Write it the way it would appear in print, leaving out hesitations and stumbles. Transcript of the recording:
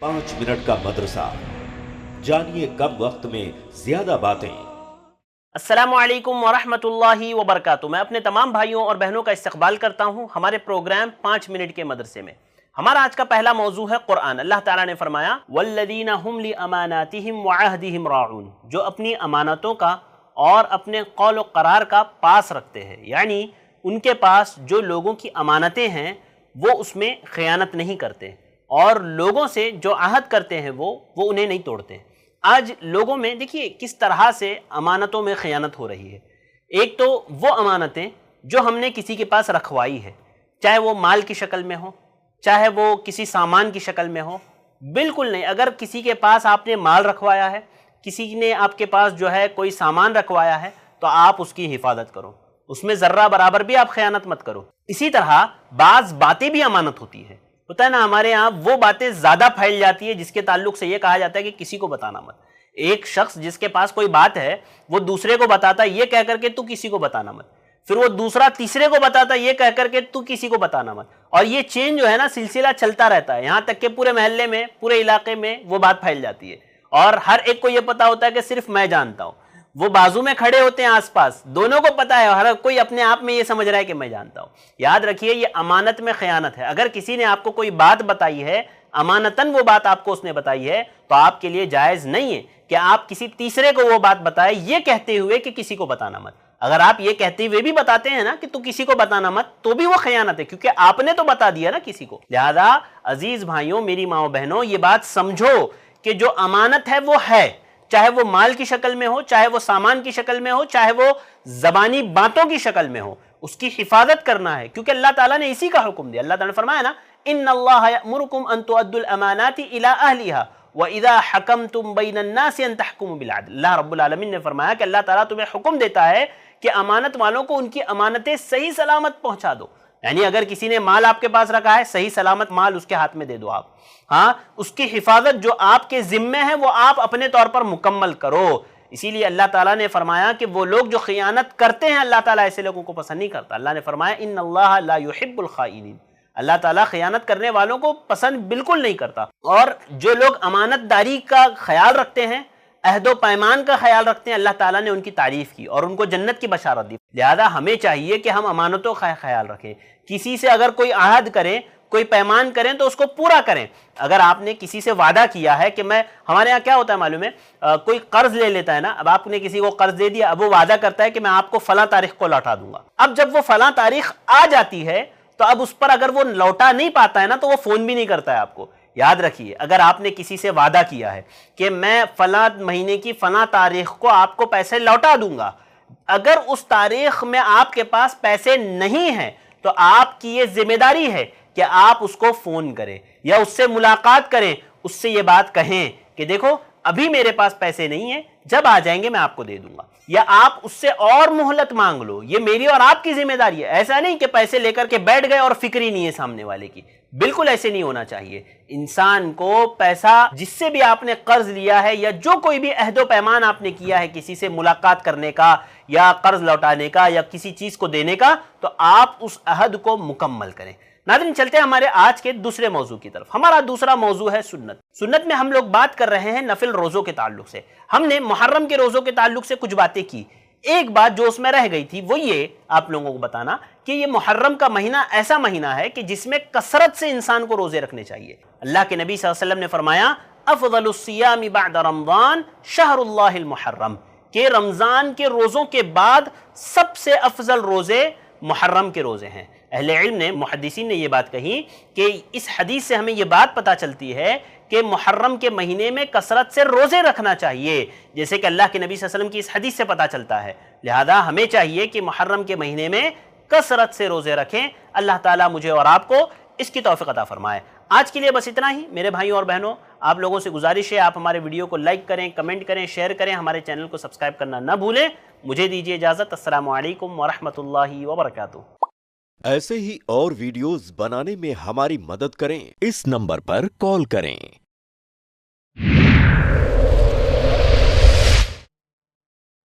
5 minute का मदरसा, जानिए कम वक्त में ज्यादा बातें। अस्सलामु अलैकुम वरहमतुल्लाहि वबरकातुहू। मैं अपने तमाम भाइयों और बहनों का इस्तकबाल करता हूँ हमारे प्रोग्राम 5 मिनट के मदरसे में। हमारा आज का पहला मौजू है कुरान। अल्लाह ताला ने फरमाया वल्लदीना हुम ली अमानातिहिम व अहदिहिम राऊन, जो अपनी अमानतों का और अपने कौल व करार का पास रखते हैं, यानी उनके पास जो लोगों की अमानतें हैं वो उसमें खयानत नहीं करते और लोगों से जो आहद करते हैं वो उन्हें नहीं तोड़ते। आज लोगों में देखिए किस तरह से अमानतों में खयानत हो रही है। एक तो वो अमानतें जो हमने किसी के पास रखवाई है, चाहे वो माल की शक्ल में हो, चाहे वो किसी सामान की शक्ल में हो, बिल्कुल नहीं। अगर किसी के पास आपने माल रखवाया है, किसी ने आपके पास जो है कोई सामान रखवाया है, तो आप उसकी हिफाजत करो, उसमें ज़र्रा बराबर भी आप खयानत मत करो। इसी तरह बाज़ बातें भी अमानत होती है। होता है ना, हमारे यहाँ वो बातें ज़्यादा फैल जाती है जिसके ताल्लुक से ये कहा जाता है कि किसी को बताना मत। एक शख्स जिसके पास कोई बात है वो दूसरे को बताता है ये कह करके तू किसी को बताना मत, फिर वो दूसरा तीसरे को बताता है ये कह करके तू किसी को बताना मत, और ये चेन जो है ना सिलसिला चलता रहता है, यहाँ तक कि पूरे मोहल्ले में, पूरे इलाके में वो बात फैल जाती है और हर एक को ये पता होता है कि सिर्फ मैं जानता हूँ। वो बाजू में खड़े होते हैं आसपास, दोनों को पता है, हर कोई अपने आप में ये समझ रहा है कि मैं जानता हूँ। याद रखिए ये अमानत में खयानत है। अगर किसी ने आपको कोई बात बताई है, अमानतन वो बात आपको उसने बताई है, तो आपके लिए जायज़ नहीं है कि आप किसी तीसरे को वो बात बताएं ये कहते हुए कि किसी को बताना मत। अगर आप ये कहते हुए भी बताते हैं ना कि तू किसी को बताना मत, तो भी वो खयानत है, क्योंकि आपने तो बता दिया ना किसी को। लिहाजा अजीज भाइयों, मेरी माओ बहनों, ये बात समझो कि जो अमानत है वो है, चाहे वो माल की शक्ल में हो, चाहे वो सामान की शक्ल में हो, चाहे वो ज़बानी बातों की शक्ल में हो, उसकी हिफाजत करना है, क्योंकि अल्लाह ताला ने इसी का हुक्म दिया। अल्लाह ताला ने फरमाया ना, इन्नल्लाह यअमुरुकुम अन तुअद्दुल अमानाति इला अहलिहा व इज़ा हकमतुम बैनन नासि अन तहकुमु बिल अदल। अल्लाह रब्बुल आलमीन ने फरमाया कि अल्लाह ताला तुम्हें हुक्म देता है कि अमानत वालों को उनकी अमानतें सही सलामत पहुंचा दो। यानी अगर किसी ने माल आपके पास रखा है, सही सलामत माल उसके हाथ में दे दो आप। हाँ, उसकी हिफाजत जो आपके जिम्मे है वो आप अपने तौर पर मुकम्मल करो। इसीलिए अल्लाह ताला ने फरमाया कि वो लोग जो खियानत करते हैं, अल्लाह ताला ऐसे लोगों को पसंद नहीं करता। अल्लाह ने फरमाया इन्नल्लाह ला युहिब्बुल खाइनीन, अल्लाह ताला खियानत करने वालों को पसंद बिल्कुल नहीं करता। और जो लोग अमानतदारी का ख्याल रखते हैं, अहदो पैमान का ख्याल रखते हैं, अल्लाह ताला ने उनकी तारीफ की और उनको जन्नत की बशारत दी। लिहाजा हमें चाहिए कि हम अमानतों का ख्याल रखें। किसी से अगर कोई आहद करें, कोई पैमान करें, तो उसको पूरा करें। अगर आपने किसी से वादा किया है कि मैं, हमारे यहाँ क्या होता है मालूम है, कोई कर्ज ले लेता है ना, अब आपने किसी को कर्ज दे दिया, अब वो वादा करता है कि मैं आपको फला तारीख को लौटा दूंगा। अब जब वो फला तारीख आ जाती है तो अब उस पर अगर वो लौटा नहीं पाता है ना, तो वो फोन भी नहीं करता है आपको। याद रखिए, अगर आपने किसी से वादा किया है कि मैं फला महीने की फला तारीख को आपको पैसे लौटा दूंगा, अगर उस तारीख में आपके पास पैसे नहीं हैं, तो आपकी ये जिम्मेदारी है कि आप उसको फोन करें या उससे मुलाकात करें, उससे ये बात कहें कि देखो अभी मेरे पास पैसे नहीं है, जब आ जाएंगे मैं आपको दे दूंगा, या आप उससे और मोहलत मांग लो। ये मेरी और आपकी जिम्मेदारी है। ऐसा नहीं कि पैसे लेकर के बैठ गए और फिक्र ही नहीं है सामने वाले की, बिल्कुल ऐसे नहीं होना चाहिए। इंसान को पैसा, जिससे भी आपने कर्ज लिया है या जो कोई भी अहदो पैमान आपने किया है किसी से मुलाकात करने का या कर्ज लौटाने का या किसी चीज को देने का, तो आप उस अहद को मुकम्मल करें। नाज़रीन, चलते हैं हमारे आज के दूसरे मौजू की तरफ। हमारा दूसरा मौजू है सुन्नत। सुन्नत में हम लोग बात कर रहे हैं नफिल रोज़ों के ताल्लुक से। हमने मुहर्रम के रोज़ों के ताल्लुक से कुछ बातें की। एक बात जो उसमें रह गई थी वो ये आप लोगों को बताना कि ये मुहर्रम का महीना ऐसा महीना है कि जिसमें कसरत से इंसान को रोजे रखने चाहिए। अल्लाह के नबी सल्लल्लाहु अलैहि वसल्लम ने फरमाया अफ़ज़लुस सियामी बअद रमज़ान शहरुल्लाहिल मुहर्रम, कि रमज़ान के रोज़ों के बाद सबसे अफजल रोज़े मुहर्रम के रोज़े हैं। अहले इल्म ने, मुहद्दिसीन ने ये बात कही कि इस हदीस से हमें ये बात पता चलती है कि मुहर्रम के महीने में कसरत से रोज़े रखना चाहिए, जैसे कि अल्लाह के नबी सल्लल्लाहु अलैहि वसल्लम की इस हदीस से पता चलता है। लिहाजा हमें चाहिए कि मुहर्रम के महीने में कसरत से रोज़े रखें। अल्लाह ताला मुझे और आपको इसकी तौफीक अता फरमाए। आज के लिए बस इतना ही। मेरे भाइयों और बहनों, आप लोगों से गुजारिश है आप हमारे वीडियो को लाइक करें, कमेंट करें, शेयर करें, हमारे चैनल को सब्सक्राइब करना न भूलें। मुझे दीजिए इजाज़त। अस्सलामु अलैकुम वरहमतुल्लाहि वबरकातुहू। ऐसे ही और वीडियोस बनाने में हमारी मदद करें, इस नंबर पर कॉल करें।